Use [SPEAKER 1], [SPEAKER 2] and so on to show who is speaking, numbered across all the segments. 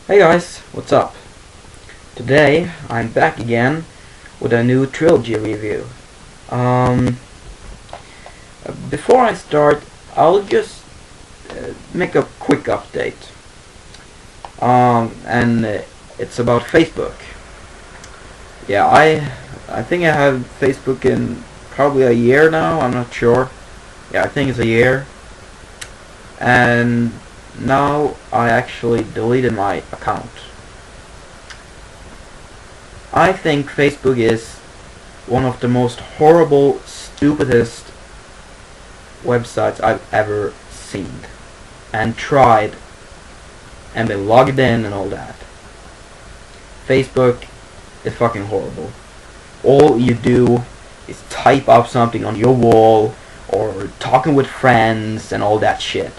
[SPEAKER 1] Hey guys, what's up? Today I'm back again with a new trilogy review. Um, Before I start, I'll just make a quick update. And it's about Facebook. Yeah, I think I have Facebook in probably a year now. I'm not sure. Yeah, I think it's a year. And now I actually deleted my account. I think Facebook is one of the most horrible, stupidest websites I've ever seen and tried and been logged in and all that. Facebook is fucking horrible. All you do is type up something on your wall or talking with friends and all that shit.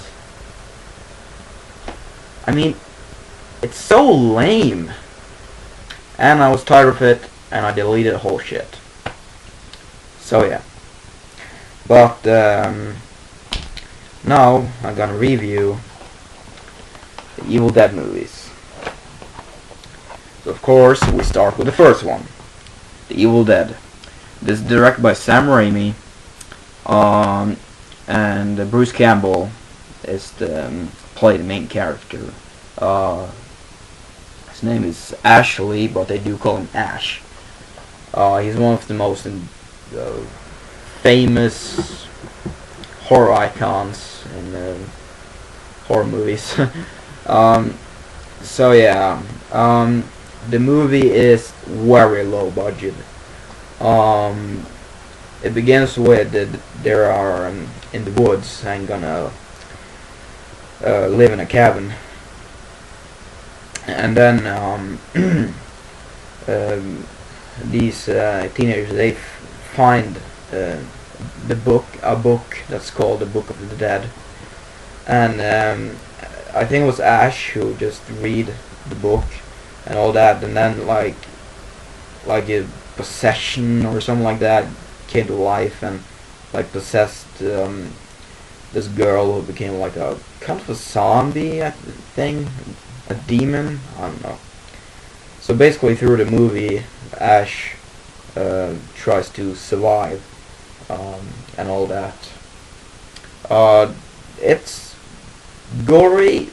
[SPEAKER 1] I mean, it's so lame. And I was tired of it, and I deleted the whole shit. So yeah. But now I'm gonna review the Evil Dead movies. So of course we start with the first one, The Evil Dead. This is directed by Sam Raimi, and Bruce Campbell is play the main character. His name is Ashley, but they do call him Ash. He's one of the most famous horror icons in horror movies. So yeah, the movie is very low budget. It begins with there are in the woods and gonna live in a cabin. And then these teenagers, they find a book that's called the Book of the Dead, and I think it was Ash who just read the book and all that, and then like a possession or something like that came to life and like possessed this girl who became like a kind of a zombie thing. A demon? I don't know. So basically through the movie, Ash tries to survive and all that. It's gory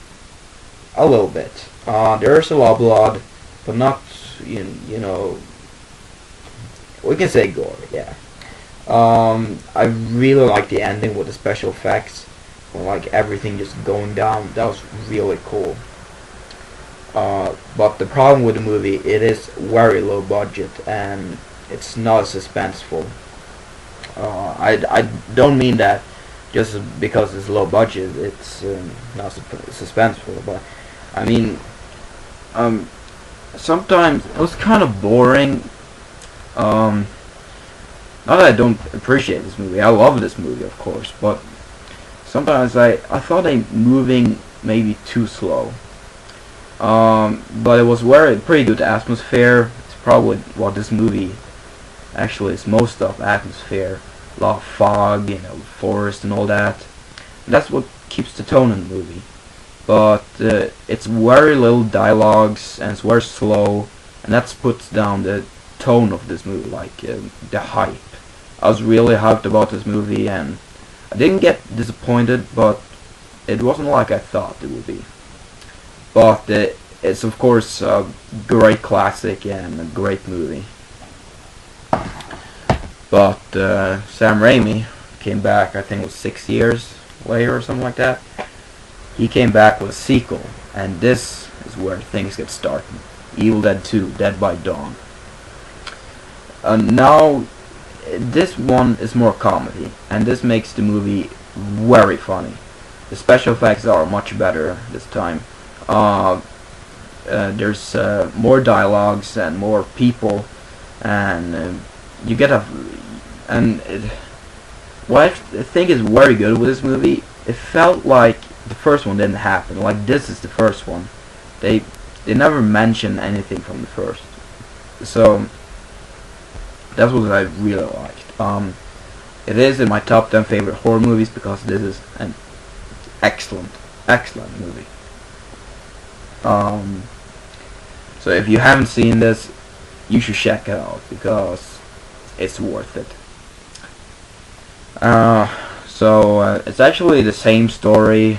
[SPEAKER 1] a little bit. There's a lot of blood, but not, you know, we can say gory, yeah. I really like the ending with the special effects, when like everything just going down. That was really cool. But the problem with the movie, it is very low budget and it's not suspenseful. I don't mean that just because it's low budget, it's not suspenseful. But I mean, sometimes it was kind of boring. Not that I don't appreciate this movie. I love this movie, of course, but sometimes I thought they moving maybe too slow. But it was pretty good atmosphere. It's probably what this movie actually is most of, atmosphere. A lot of fog, forest and all that. And that's what keeps the tone in the movie. But it's very little dialogues and it's very slow, and that puts down the tone of this movie, like the hype. I was really hyped about this movie and I didn't get disappointed, but it wasn't like I thought it would be. But it's of course a great classic and a great movie. But Sam Raimi came back, I think it was 6 years later or something like that. He came back with a sequel, and this is where things get started. Evil Dead 2, Dead by Dawn. Now, this one is more comedy, and this makes the movie very funny. The special effects are much better this time. There's more dialogues and more people, and you get what I think is very good with this movie, it felt like the first one didn't happen. Like, this is the first one. They never mention anything from the first. So that's what I really liked. It is in my top 10 favorite horror movies because this is an excellent movie. So if you haven't seen this, you should check it out because it's worth it. It's actually the same story.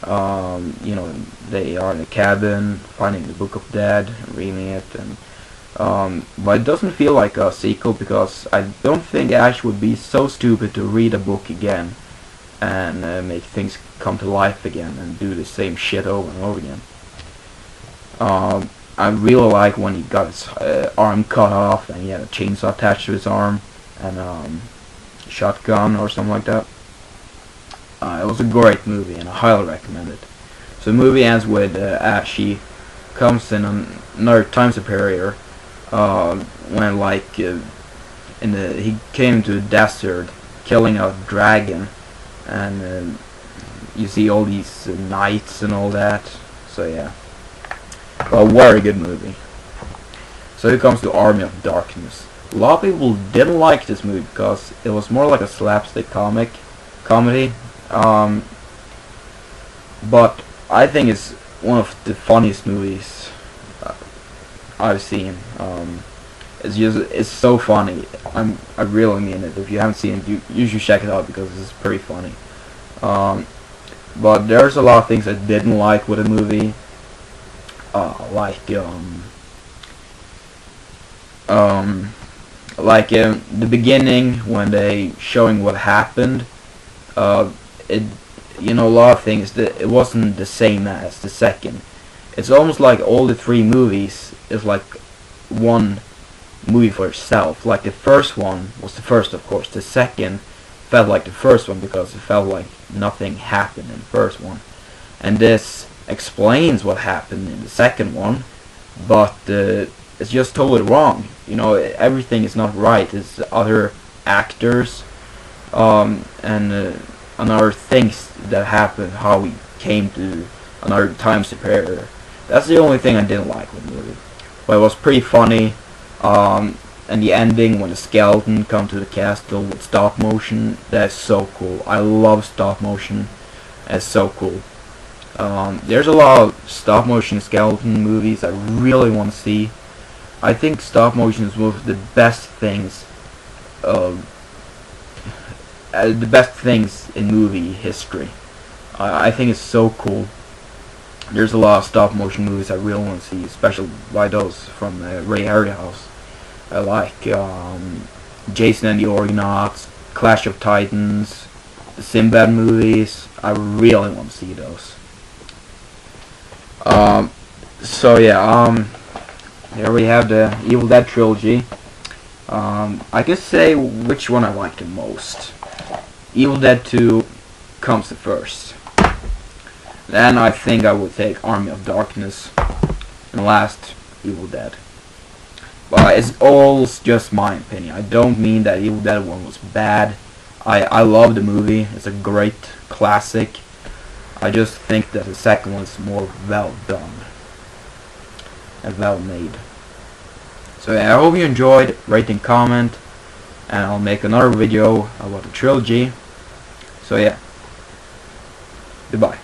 [SPEAKER 1] You know, they are in a cabin finding the Book of Dead, reading it, and but it doesn't feel like a sequel because I don't think Ash would be so stupid to read a book again and make things come to life again and do the same shit over and over again. I really like when he got his arm cut off and he had a chainsaw attached to his arm and shotgun or something like that. It was a great movie and I highly recommend it. So the movie ends with Ash. He comes in another time superior when he came to the desert killing a dragon, and you see all these knights and all that. So yeah, a very good movie. So he comes to Army of Darkness. A lot of people didn't like this movie because it was more like a slapstick comedy. But I think it's one of the funniest movies I've seen. It's so funny. I really mean it. If you haven't seen it, you should check it out because it's pretty funny. But there's a lot of things I didn't like with the movie. The beginning when they showing what happened. A lot of things that it wasn't the same as the second. It's almost like all the three movies is like one movie for itself. Like the first one was the first, of course. The second felt like the first one because it felt like nothing happened in the first one. And this explains what happened in the second one, but it's just totally wrong. Everything is not right. It's other actors and other things that happened, how we came to another time superior. That's the only thing I didn't like with the movie. But it was pretty funny. And the ending when the skeleton come to the castle with stop motion, that's so cool. I love stop motion. It's so cool. There's a lot of stop motion skeleton movies I really want to see. I think stop motion is one of the best things in movie history. I think it's so cool. There's a lot of stop motion movies I really want to see, especially by those from Ray Harryhausen. I like Jason and the Argonauts, Clash of Titans, the Sinbad movies. I really want to see those. Here we have the Evil Dead trilogy. I could say which one I like the most. Evil Dead 2 comes the first. Then I think I would take Army of Darkness. And last, Evil Dead. But it's all just my opinion. I don't mean that Evil Dead 1 was bad. I love the movie. It's a great classic. I just think that the second one is more well done and well made. So yeah, I hope you enjoyed. Rate and comment, and I'll make another video about the trilogy. So yeah, goodbye.